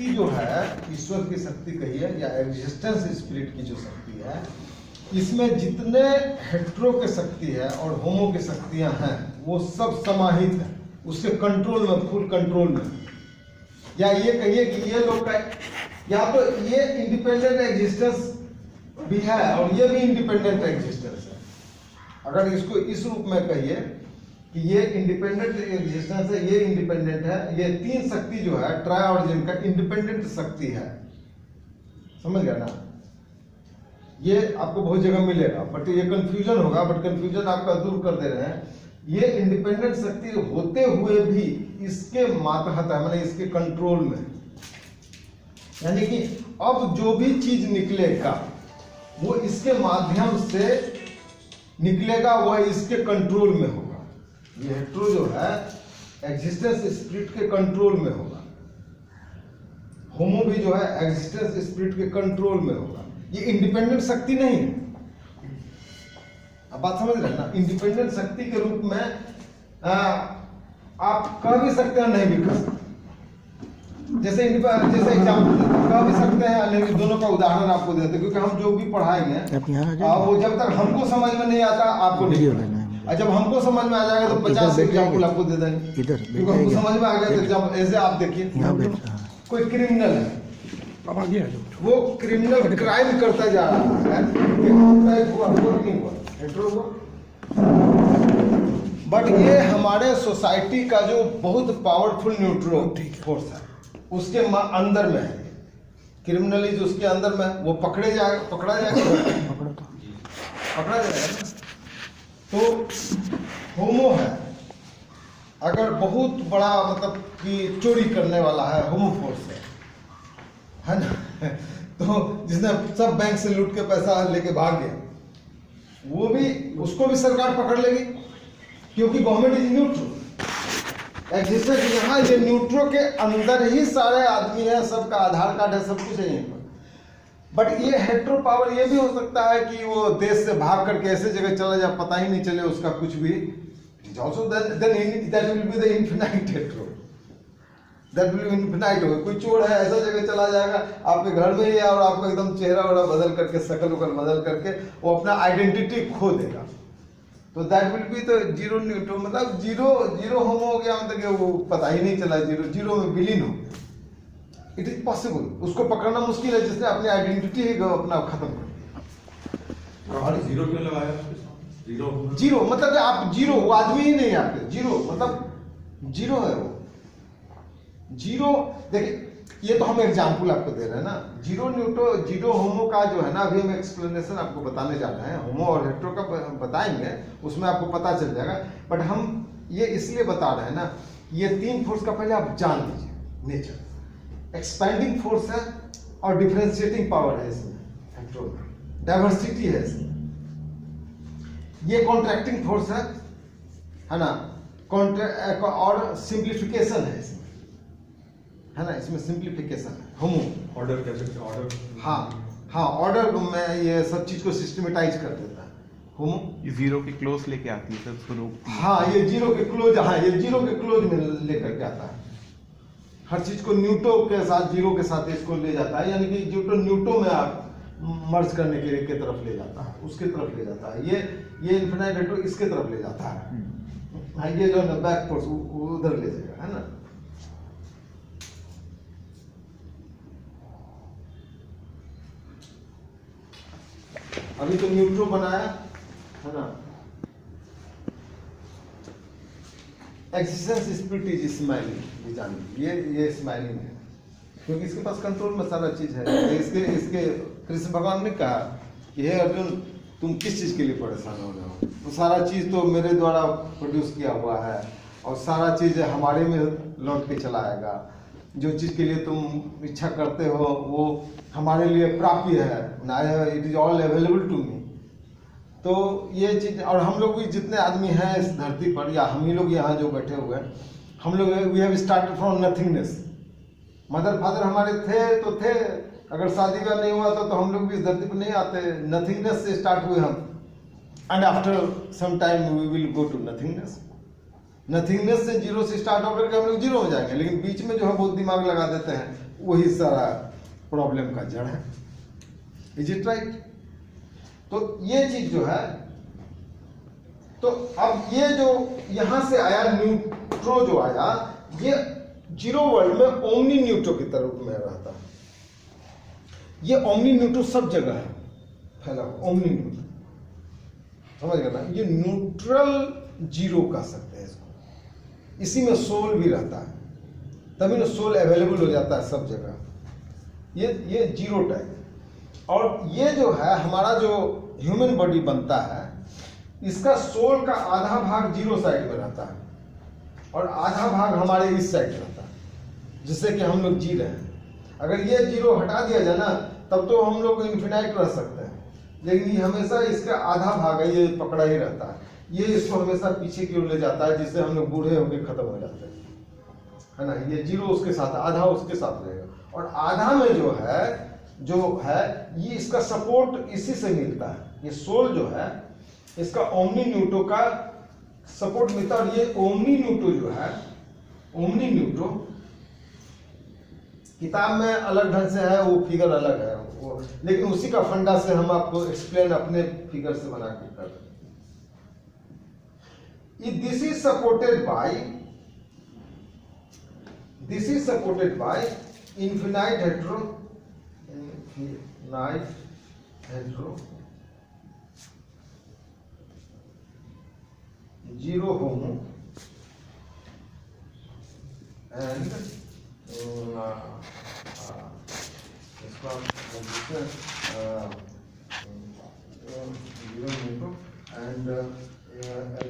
शक्ति जो है, ईश्वर की शक्ति कहिए या एग्जिस्टेंस स्पिरिट की जो शक्ति है, इसमें जितने हेट्रो की शक्ति है और होमो की शक्तियां हैं वो सब समाहित है उसके कंट्रोल में, फुल कंट्रोल में। या ये कहिए कि ये लोग का या तो ये इंडिपेंडेंट एग्जिस्टेंस भी है और ये भी इंडिपेंडेंट एग्जिस्टेंस है। अगर इसको इस रूप में कहिए कि ये इंडिपेंडेंट एग्जिस्टेंस है, ये इंडिपेंडेंट है, ये तीन शक्ति जो है ट्राई ऑरिजिन का इंडिपेंडेंट शक्ति है, समझ गया ना। ये आपको बहुत जगह मिलेगा, बट ये कंफ्यूजन होगा, बट कंफ्यूजन आपका दूर कर दे रहे हैं। ये इंडिपेंडेंट शक्ति होते हुए भी इसके मातहत है, मतलब इसके कंट्रोल में, यानी कि अब जो भी चीज निकलेगा वो इसके माध्यम से निकलेगा, वह इसके कंट्रोल में होगा। ये हेट्रो जो है एग्जिस्टेंस स्पिरिट के कंट्रोल में होगा, होमो भी जो है एग्जिस्टेंस स्पिरिट के कंट्रोल में होगा। ये इंडिपेंडेंट शक्ति नहीं है, अब बात समझ रहे हैं ना। इंडिपेंडेंट शक्ति के रूप में आप कह भी सकते हैं, नहीं भी कह सकते। जैसे एग्जाम्पल कह भी सकते हैं, नहीं, दोनों का उदाहरण आपको देते हैं, क्योंकि हम जो भी पढ़ाएंगे वो जब तक हमको समझ में नहीं आता आपको नहीं पढ़ाएंगे, और जब हमको समझ में आ जाएगा तो 50 एग्जाम्पल आपको दे देंगे, क्योंकि हमको समझ में आ गया। तो एग्जाम्पल ऐसे आप देखिए, कोई क्रिमिनल है, वो क्रिमिनल क्राइम करता जा रहा है, बट ये हमारे सोसाइटी का जो बहुत पावरफुल न्यूट्रो फोर्स है उसके अंदर में है। क्रिमिनली जो उसके अंदर में वो पकड़ा जाएगा तो होमो है, अगर बहुत बड़ा मतलब कि चोरी करने वाला है, होमो फोर्स है ना, तो जिसने सब बैंक से लूट के पैसा लेके भाग गया, वो भी, उसको भी सरकार पकड़ लेगी, क्योंकि गवर्नमेंट इज न्यूट्रो एग्जिस्टेंस। यहाँ ये न्यूट्रो के अंदर ही सारे आदमी है, सबका आधार कार्ड है, सब कुछ है यहीं पर। बट ये हेट्रो पावर ये भी हो सकता है कि वो देश से भाग करके ऐसे जगह चला जाए, पता ही नहीं चले उसका कुछ भी। also then that will be the infinite hetero, that will be infinite होगा। कोई चोर है ऐसा जगह चला जाएगा आपके घर में ही, और आपको एकदम चेहरा वगैरह बदल करके, शक्ल वगैरह बदल करके वो अपना आइडेंटिटी खो देगा। तो दैट विल बी तो जीरो न्यूट्रो, मतलब जीरो होमो हो गया, मतलब कि वो पता ही नहीं चला, जीरो में विलीन हो गया। इट इज पॉसिबल, उसको पकड़ना मुश्किल है जिसने अपनी आइडेंटिटी ही अपना खत्म कर दिया। और जीरो क्यों लगाया? जीरो मतलब आप जीरो, वो आदमी ही नहीं आपके, जीरो मतलब जीरो है वो। जीरो देखिए, ये तो हम एग्जाम्पल आपको दे रहे हैं ना। जीरो न्यूट्रो, जीरो होमो का जो है ना, अभी हम एक्सप्लेनेशन आपको बताने जा रहे हैं, होमो और हेट्रो का बताएंगे, उसमें आपको पता चल जाएगा। बट हम ये इसलिए बता रहे हैं ना, ये तीन फोर्स का पहले आप जान लीजिए नेचर। एक्सपैंडिंग फोर्स है और डिफरेंशिएटिंग पावर है इसमें, हेट्रो में डाइवर्सिटी है इसमें। ये कॉन्ट्रैक्टिंग फोर्स है ना, और सिंप्लीफिकेशन है इसमें, है ना, इसमें सिंप्लीफिकेशन है। होमो ऑर्डर कह सकते हैं, ऑर्डर, हाँ ऑर्डर में ये सब चीज को सिस्टमेटाइज कर देता है। होमो जीरो के क्लोज लेके आती है सब स्वरूप। हाँ, ये जीरो के क्लोज, हाँ ये जीरो के क्लोज में लेकर के आता है। हर चीज को न्यूटो के साथ, जीरो के साथ इसको ले जाता है, यानी कि जो तो न्यूटो में आप मर्ज करने के तरफ ले जाता है, उसके तरफ ले जाता है। ये इन्फिनाइट हेट्रो इसके तरफ ले जाता है। हाँ, ये जो है बैक फोर्स उधर ले जाएगा, है ना। अभी तो न्यूट्रो बनाया है ना। एक्सिस्टेंस स्पिरिट इज स्माइलिंग, ये जानिए, ये स्माइलिंग है, क्योंकि इसके पास कंट्रोल में सारा चीज है। इसके कृष्ण भगवान ने कहा कि हे अर्जुन, तुम किस चीज के लिए परेशान हो रहे हो? तो सारा चीज तो मेरे द्वारा प्रोड्यूस किया हुआ है, और सारा चीज हमारे में लौट के चला आएगा। जो चीज के लिए तुम इच्छा करते हो वो हमारे लिए प्राप्य है ना, it is all available to me. तो ये चीज, और हम लोग भी जितने आदमी हैं इस धरती पर, या हम ही लोग यहाँ जो बैठे हुए हैं, हम लोग we have started from nothingness. Mother father हमारे थे तो थे, अगर शादी का नहीं हुआ तो हम लोग भी इस धरती पर नहीं आते। नथिंगनेस से स्टार्ट हुए हम, and after some time we will go to nothingness. Nothingness से जीरो से स्टार्ट होकर के हम लोग जीरो हो जाएंगे, लेकिन बीच में जो है बहुत दिमाग लगा देते हैं, वही सारा प्रॉब्लम का जड़ है। Is it right? तो ये चीज जो है, तो अब ये जो यहां से आया न्यूट्रो जो आया, ये जीरो वर्ल्ड में ओमनी न्यूट्रो की तरफ में रहता है। ये ओमनी न्यूट्रो सब जगह है फैला हुआ, ओमनी न्यूट्रो, समझ गए ना? ये न्यूट्रल जीरो कह सकते हैं इसको। इसी में सोल भी रहता है, तभी ना सोल अवेलेबल हो जाता है सब जगह। ये जीरो टाइप। और ये जो है हमारा जो ह्यूमन बॉडी बनता है, इसका सोल का आधा भाग जीरो साइड में रहता है और आधा भाग हमारे इस साइड रहता है, जिससे कि हम लोग जी रहे हैं। अगर ये जीरो हटा दिया जाए ना, तब तो हम लोग इन्फिनाइट रह सकते हैं, लेकिन ये हमेशा इसका आधा भाग है, ये पकड़ा ही रहता है। ये इसको हमेशा पीछे की ओर ले जाता है, जिससे हम लोग बूढ़े होकर खत्म हो जाते हैं, है ना? ये जीरो उसके साथ, आधा उसके साथ रहेगा। और आधा में जो है ये इसका सपोर्ट इसी से मिलता है। ये सोल जो है इसका ओमनी न्यूट्रो का सपोर्ट मिलता है। और ये ओमनी न्यूट्रो जो है, ओमनी न्यूट्रो किताब में अलग ढंग से है, वो फिगर अलग है वो, लेकिन उसी का फंडा से हम आपको एक्सप्लेन अपने फिगर से बना के कर रहे हैं। This is supported by infinite hetero zero homo and and